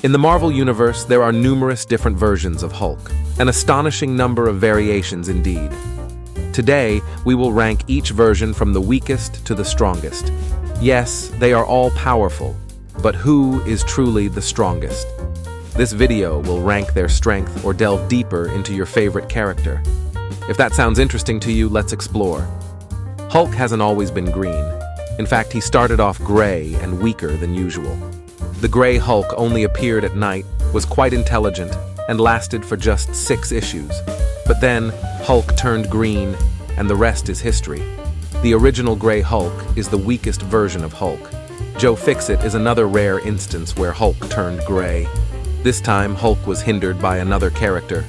In the Marvel Universe, there are numerous different versions of Hulk, an astonishing number of variations indeed. Today, we will rank each version from the weakest to the strongest. Yes, they are all powerful, but who is truly the strongest? This video will rank their strength or delve deeper into your favorite character. If that sounds interesting to you, let's explore. Hulk hasn't always been green. In fact, he started off gray and weaker than usual. The gray Hulk only appeared at night, was quite intelligent, and lasted for just 6 issues. But then, Hulk turned green, and the rest is history. The original gray Hulk is the weakest version of Hulk. Joe Fixit is another rare instance where Hulk turned gray. This time, Hulk was hindered by another character.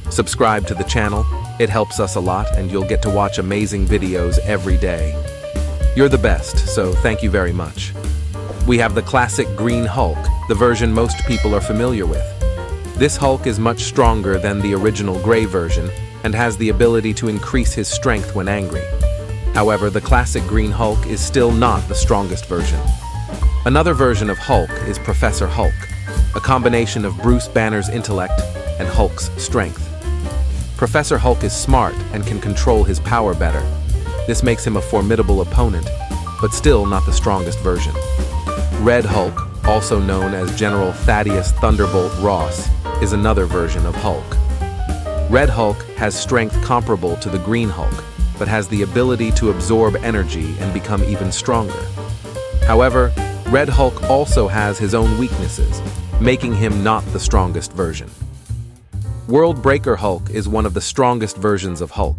Subscribe to the channel. It helps us a lot, and you'll get to watch amazing videos every day. You're the best, so thank you very much. We have the classic Green Hulk, the version most people are familiar with. This Hulk is much stronger than the original gray version and has the ability to increase his strength when angry. However, the classic Green Hulk is still not the strongest version. Another version of Hulk is Professor Hulk, a combination of Bruce Banner's intellect and Hulk's strength. Professor Hulk is smart and can control his power better. This makes him a formidable opponent, but still not the strongest version. Red Hulk, also known as General Thaddeus Thunderbolt Ross, is another version of Hulk. Red Hulk has strength comparable to the Green Hulk, but has the ability to absorb energy and become even stronger. However, Red Hulk also has his own weaknesses, making him not the strongest version. World Breaker Hulk is one of the strongest versions of Hulk.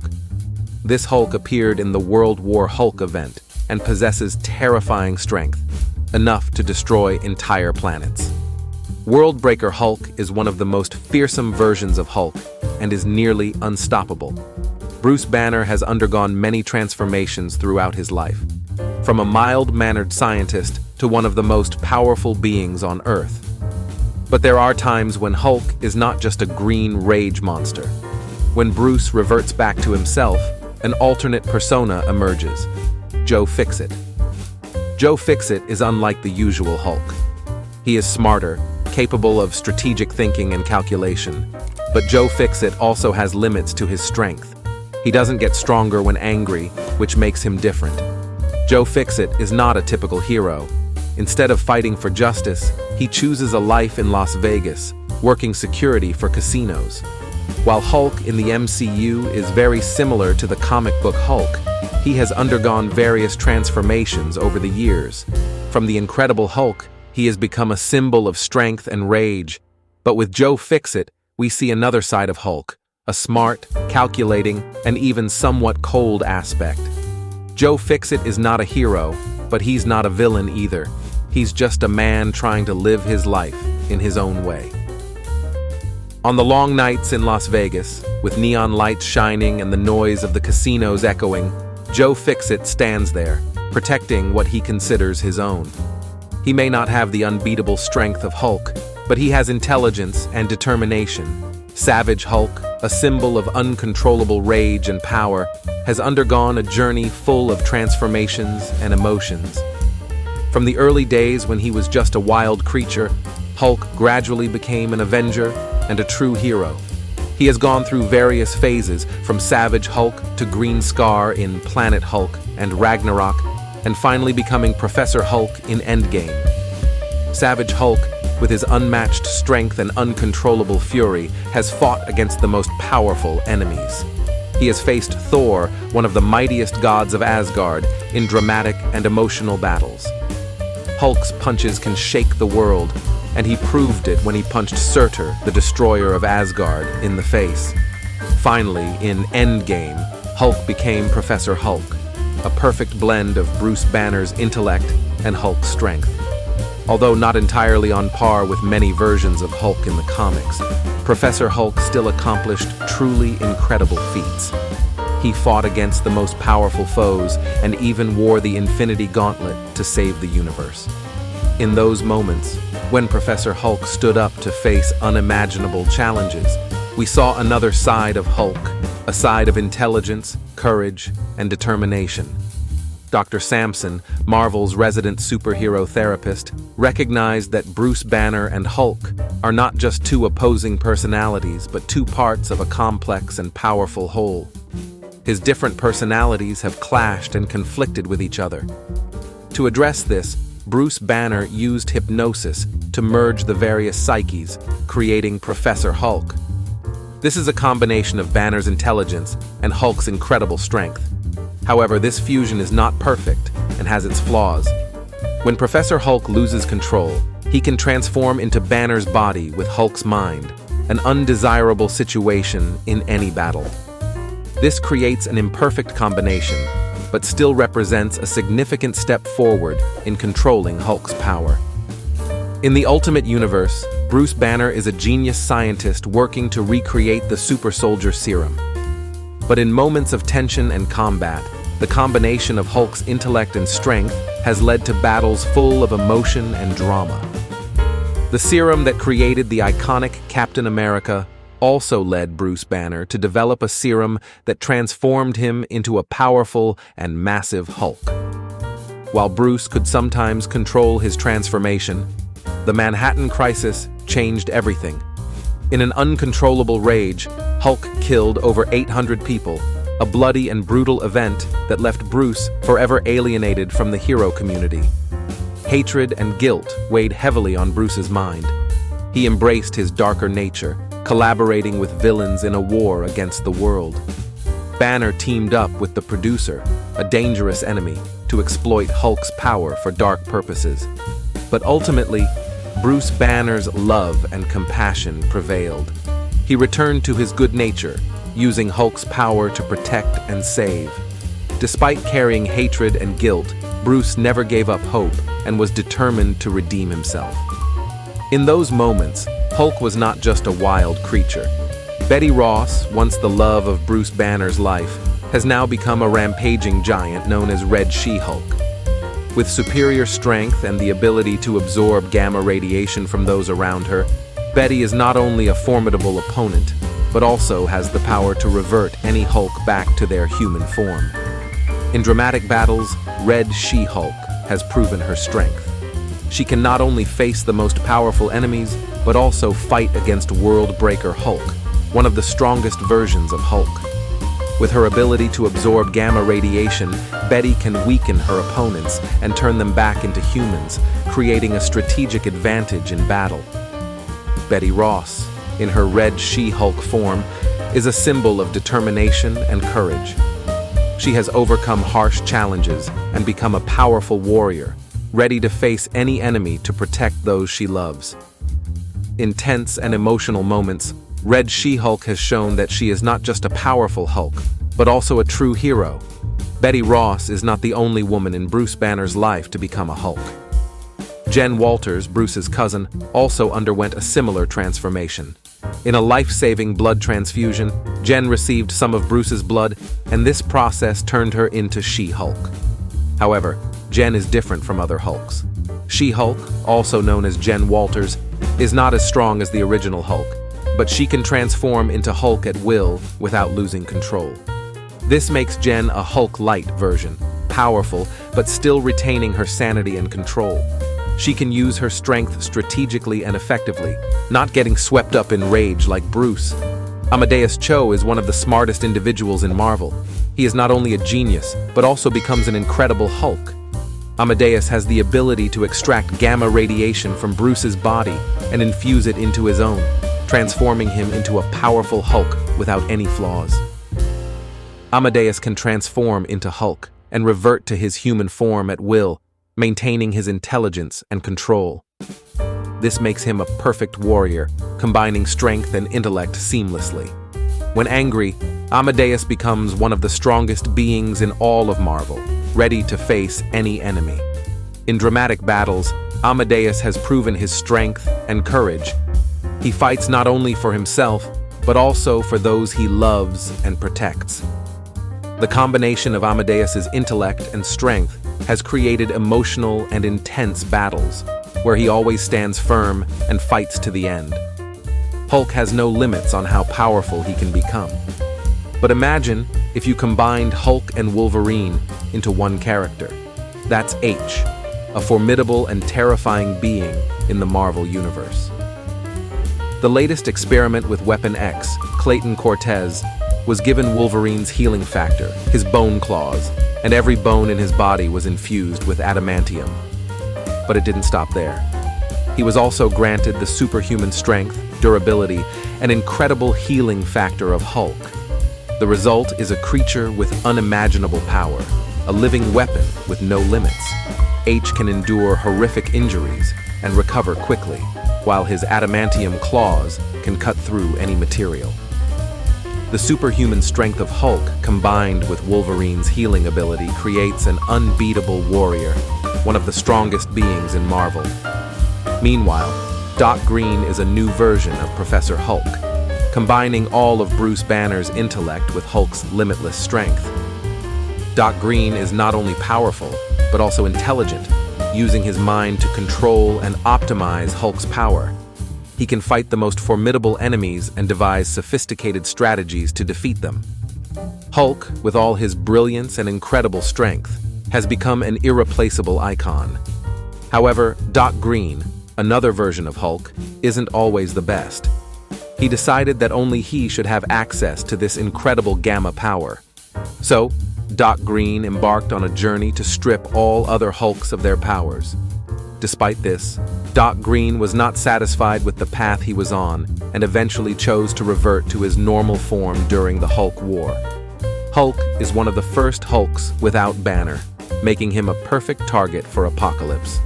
This Hulk appeared in the World War Hulk event and possesses terrifying strength, enough to destroy entire planets. World Breaker Hulk is one of the most fearsome versions of Hulk and is nearly unstoppable. Bruce Banner has undergone many transformations throughout his life, from a mild-mannered scientist to one of the most powerful beings on Earth. But there are times when Hulk is not just a green rage monster. When Bruce reverts back to himself, an alternate persona emerges: Joe Fixit. Joe Fixit is unlike the usual Hulk. He is smarter, capable of strategic thinking and calculation, but Joe Fixit also has limits to his strength. He doesn't get stronger when angry, which makes him different. Joe Fixit is not a typical hero. Instead of fighting for justice, he chooses a life in Las Vegas, working security for casinos. While Hulk in the MCU is very similar to the comic book Hulk, he has undergone various transformations over the years. From the Incredible Hulk, he has become a symbol of strength and rage. But with Joe Fixit, we see another side of Hulk, a smart, calculating, and even somewhat cold aspect. Joe Fixit is not a hero, but he's not a villain either. He's just a man trying to live his life in his own way. On the long nights in Las Vegas, with neon lights shining and the noise of the casinos echoing, Joe Fixit stands there, protecting what he considers his own. He may not have the unbeatable strength of Hulk, but he has intelligence and determination. Savage Hulk, a symbol of uncontrollable rage and power, has undergone a journey full of transformations and emotions. From the early days when he was just a wild creature, Hulk gradually became an avenger and a true hero. He has gone through various phases, from Savage Hulk to Green Skaar in Planet Hulk and Ragnarok, and finally becoming Professor Hulk in Endgame. Savage Hulk, with his unmatched strength and uncontrollable fury, has fought against the most powerful enemies. He has faced Thor, one of the mightiest gods of Asgard, in dramatic and emotional battles. Hulk's punches can shake the world, and he proved it when he punched Surtur, the destroyer of Asgard, in the face. Finally, in Endgame, Hulk became Professor Hulk, a perfect blend of Bruce Banner's intellect and Hulk's strength. Although not entirely on par with many versions of Hulk in the comics, Professor Hulk still accomplished truly incredible feats. He fought against the most powerful foes and even wore the Infinity Gauntlet to save the universe. In those moments, when Professor Hulk stood up to face unimaginable challenges, we saw another side of Hulk, a side of intelligence, courage, and determination. Dr. Sampson, Marvel's resident superhero therapist, recognized that Bruce Banner and Hulk are not just two opposing personalities, but two parts of a complex and powerful whole. His different personalities have clashed and conflicted with each other. To address this, Bruce Banner used hypnosis to merge the various psyches, creating Professor Hulk. This is a combination of Banner's intelligence and Hulk's incredible strength. However, this fusion is not perfect and has its flaws. When Professor Hulk loses control, he can transform into Banner's body with Hulk's mind, an undesirable situation in any battle. This creates an imperfect combination, but still represents a significant step forward in controlling Hulk's power. In the Ultimate Universe, Bruce Banner is a genius scientist working to recreate the super soldier serum. But in moments of tension and combat, the combination of Hulk's intellect and strength has led to battles full of emotion and drama. The serum that created the iconic Captain America also led Bruce Banner to develop a serum that transformed him into a powerful and massive Hulk. While Bruce could sometimes control his transformation, the Manhattan Crisis changed everything. In an uncontrollable rage, Hulk killed over 800 people, a bloody and brutal event that left Bruce forever alienated from the hero community. Hatred and guilt weighed heavily on Bruce's mind. He embraced his darker nature, collaborating with villains in a war against the world. Banner teamed up with the Producer, a dangerous enemy, to exploit Hulk's power for dark purposes. But ultimately, Bruce Banner's love and compassion prevailed. He returned to his good nature, using Hulk's power to protect and save. Despite carrying hatred and guilt, Bruce never gave up hope and was determined to redeem himself. In those moments, Hulk was not just a wild creature. Betty Ross, once the love of Bruce Banner's life, has now become a rampaging giant known as Red She-Hulk. With superior strength and the ability to absorb gamma radiation from those around her, Betty is not only a formidable opponent, but also has the power to revert any Hulk back to their human form. In dramatic battles, Red She-Hulk has proven her strength. She can not only face the most powerful enemies, but also fight against World-Breaker Hulk, one of the strongest versions of Hulk. With her ability to absorb gamma radiation, Betty can weaken her opponents and turn them back into humans, creating a strategic advantage in battle. Betty Ross, in her Red She-Hulk form, is a symbol of determination and courage. She has overcome harsh challenges and become a powerful warrior, ready to face any enemy to protect those she loves. In tense and emotional moments, Red She-Hulk has shown that she is not just a powerful Hulk, but also a true hero. Betty Ross is not the only woman in Bruce Banner's life to become a Hulk. Jen Walters, Bruce's cousin, also underwent a similar transformation. In a life-saving blood transfusion, Jen received some of Bruce's blood, and this process turned her into She-Hulk. However, Jen is different from other Hulks. She-Hulk, also known as Jen Walters, is not as strong as the original Hulk, but she can transform into Hulk at will without losing control. This makes Jen a Hulk-light version, powerful, but still retaining her sanity and control. She can use her strength strategically and effectively, not getting swept up in rage like Bruce. Amadeus Cho is one of the smartest individuals in Marvel. He is not only a genius, but also becomes an incredible Hulk. Amadeus has the ability to extract gamma radiation from Bruce's body and infuse it into his own, transforming him into a powerful Hulk without any flaws. Amadeus can transform into Hulk and revert to his human form at will, maintaining his intelligence and control. This makes him a perfect warrior, combining strength and intellect seamlessly. When angry, Amadeus becomes one of the strongest beings in all of Marvel, ready to face any enemy. In dramatic battles, Amadeus has proven his strength and courage. He fights not only for himself, but also for those he loves and protects. The combination of Amadeus's intellect and strength has created emotional and intense battles, where he always stands firm and fights to the end. Hulk has no limits on how powerful he can become. But imagine if you combined Hulk and Wolverine, into one character. That's H, a formidable and terrifying being in the Marvel Universe. The latest experiment with Weapon X, Clayton Cortez, was given Wolverine's healing factor, his bone claws, and every bone in his body was infused with adamantium. But it didn't stop there. He was also granted the superhuman strength, durability, and incredible healing factor of Hulk. The result is a creature with unimaginable power, a living weapon with no limits. H can endure horrific injuries and recover quickly, while his adamantium claws can cut through any material. The superhuman strength of Hulk, combined with Wolverine's healing ability, creates an unbeatable warrior, one of the strongest beings in Marvel. Meanwhile, Doc Green is a new version of Professor Hulk, combining all of Bruce Banner's intellect with Hulk's limitless strength. Doc Green is not only powerful, but also intelligent, using his mind to control and optimize Hulk's power. He can fight the most formidable enemies and devise sophisticated strategies to defeat them. Hulk, with all his brilliance and incredible strength, has become an irreplaceable icon. However, Doc Green, another version of Hulk, isn't always the best. He decided that only he should have access to this incredible gamma power. So, Doc Green embarked on a journey to strip all other Hulks of their powers. Despite this, Doc Green was not satisfied with the path he was on and eventually chose to revert to his normal form during the Hulk War. Hulk is one of the first Hulks without Banner, making him a perfect target for Apocalypse.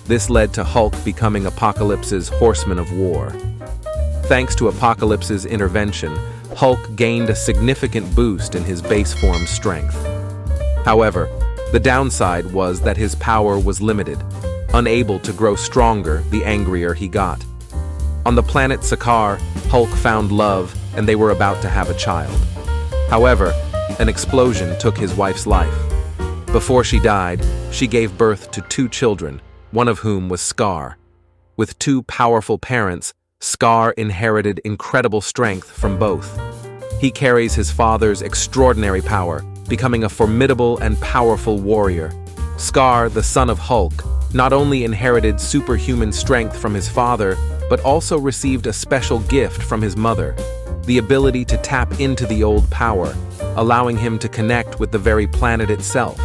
This led to Hulk becoming Apocalypse's Horseman of War. Thanks to Apocalypse's intervention, Hulk gained a significant boost in his base form strength. However, the downside was that his power was limited, unable to grow stronger the angrier he got. On the planet Skaar, Hulk found love and they were about to have a child. However, an explosion took his wife's life. Before she died, she gave birth to 2 children, one of whom was Skaar. With 2 powerful parents, Skaar inherited incredible strength from both. He carries his father's extraordinary power, becoming a formidable and powerful warrior. Skaar, the son of Hulk, not only inherited superhuman strength from his father, but also received a special gift from his mother, the ability to tap into the old power, allowing him to connect with the very planet itself.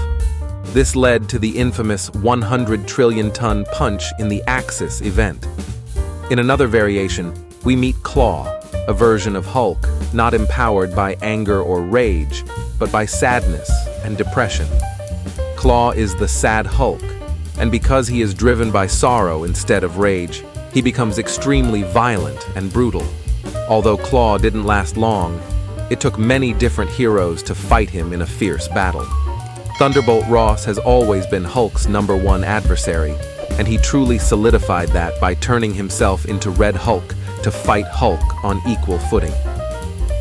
This led to the infamous 100 trillion ton punch in the Axis event. In another variation, we meet Claw, a version of Hulk not empowered by anger or rage, but by sadness and depression. Claw is the sad Hulk, and because he is driven by sorrow instead of rage, he becomes extremely violent and brutal. Although Claw didn't last long, it took many different heroes to fight him in a fierce battle. Thunderbolt Ross has always been Hulk's #1 adversary, and he truly solidified that by turning himself into Red Hulk to fight Hulk on equal footing.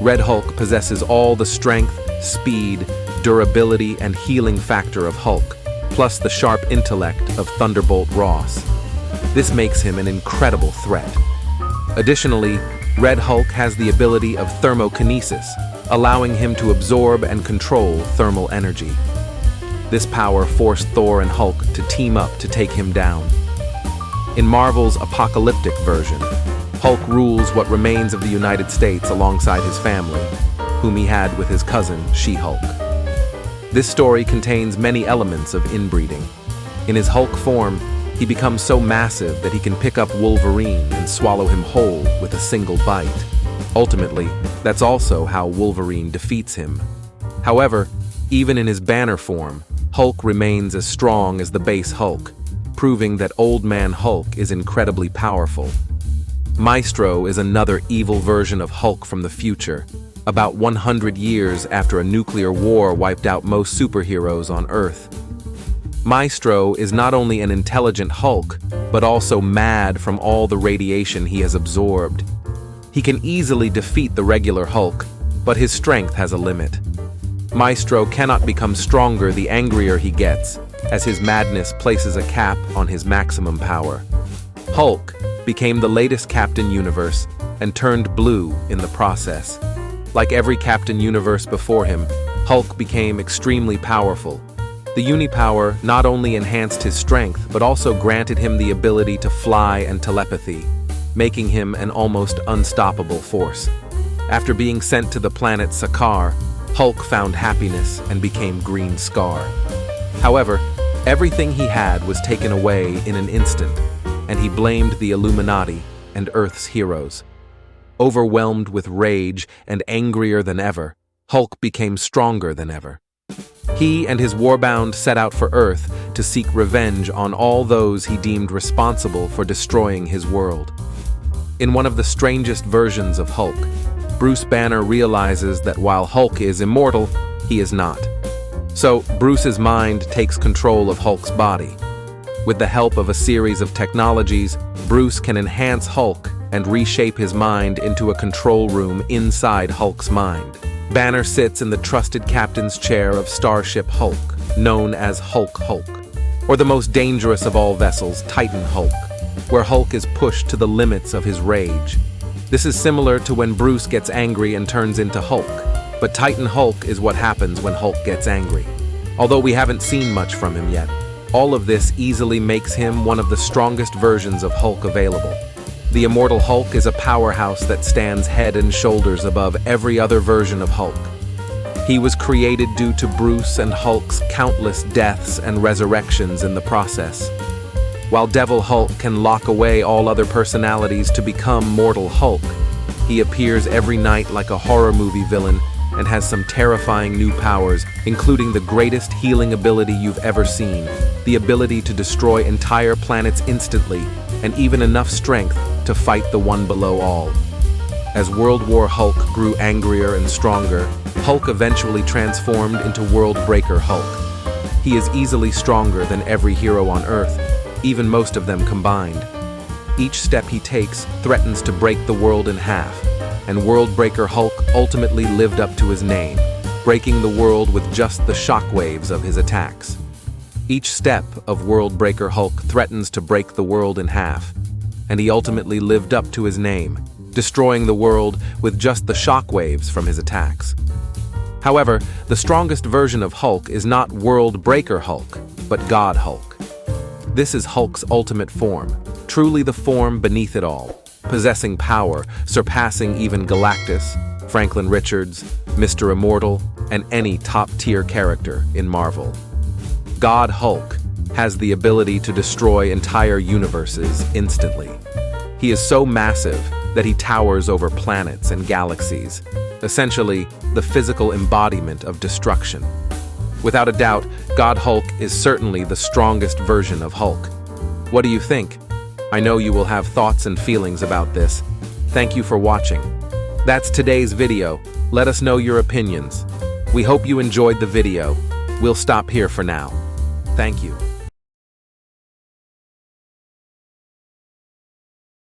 Red Hulk possesses all the strength, speed, durability, and healing factor of Hulk, plus the sharp intellect of Thunderbolt Ross. This makes him an incredible threat. Additionally, Red Hulk has the ability of thermokinesis, allowing him to absorb and control thermal energy. This power forced Thor and Hulk to team up to take him down. In Marvel's apocalyptic version, Hulk rules what remains of the United States alongside his family, whom he had with his cousin, She-Hulk. This story contains many elements of inbreeding. In his Hulk form, he becomes so massive that he can pick up Wolverine and swallow him whole with a single bite. Ultimately, that's also how Wolverine defeats him. However, even in his Banner form, Hulk remains as strong as the base Hulk, proving that Old Man Hulk is incredibly powerful. Maestro is another evil version of Hulk from the future, about 100 years after a nuclear war wiped out most superheroes on Earth. Maestro is not only an intelligent Hulk, but also mad from all the radiation he has absorbed. He can easily defeat the regular Hulk, but his strength has a limit. Maestro cannot become stronger the angrier he gets, as his madness places a cap on his maximum power. Hulk became the latest Captain Universe and turned blue in the process. Like every Captain Universe before him, Hulk became extremely powerful, The Unipower not only enhanced his strength, but also granted him the ability to fly and telepathy, making him an almost unstoppable force. After being sent to the planet Skaar, Hulk found happiness and became Green Skaar. However, everything he had was taken away in an instant, and he blamed the Illuminati and Earth's heroes. Overwhelmed with rage and angrier than ever, Hulk became stronger than ever. He and his warbound set out for Earth to seek revenge on all those he deemed responsible for destroying his world. In one of the strangest versions of Hulk, Bruce Banner realizes that while Hulk is immortal, he is not. So, Bruce's mind takes control of Hulk's body. With the help of a series of technologies, Bruce can enhance Hulk and reshape his mind into a control room inside Hulk's mind. Banner sits in the trusted captain's chair of Starship Hulk, known as Hulk, or the most dangerous of all vessels, Titan Hulk, where Hulk is pushed to the limits of his rage. This is similar to when Bruce gets angry and turns into Hulk, but Titan Hulk is what happens when Hulk gets angry. Although we haven't seen much from him yet, all of this easily makes him one of the strongest versions of Hulk available. The Immortal Hulk is a powerhouse that stands head and shoulders above every other version of Hulk. He was created due to Bruce and Hulk's countless deaths and resurrections in the process. While Devil Hulk can lock away all other personalities to become Mortal Hulk, he appears every night like a horror movie villain and has some terrifying new powers, including the greatest healing ability you've ever seen, the ability to destroy entire planets instantly, and even enough strength to fight the one below all. As World War Hulk grew angrier and stronger, Hulk eventually transformed into World Breaker Hulk. He is easily stronger than every hero on Earth, even most of them combined. Each step he takes threatens to break the world in half, and World Breaker Hulk ultimately lived up to his name, breaking the world with just the shockwaves of his attacks. Each step of World Breaker Hulk threatens to break the world in half, and he ultimately lived up to his name, destroying the world with just the shockwaves from his attacks. However, the strongest version of Hulk is not World Breaker Hulk, but God Hulk. This is Hulk's ultimate form, truly the form beneath it all, possessing power, surpassing even Galactus, Franklin Richards, Mr. Immortal, and any top-tier character in Marvel. God Hulk has the ability to destroy entire universes instantly. He is so massive that he towers over planets and galaxies, essentially the physical embodiment of destruction. Without a doubt, God Hulk is certainly the strongest version of Hulk. What do you think? I know you will have thoughts and feelings about this. Thank you for watching. That's today's video. Let us know your opinions. We hope you enjoyed the video. We'll stop here for now. Thank you.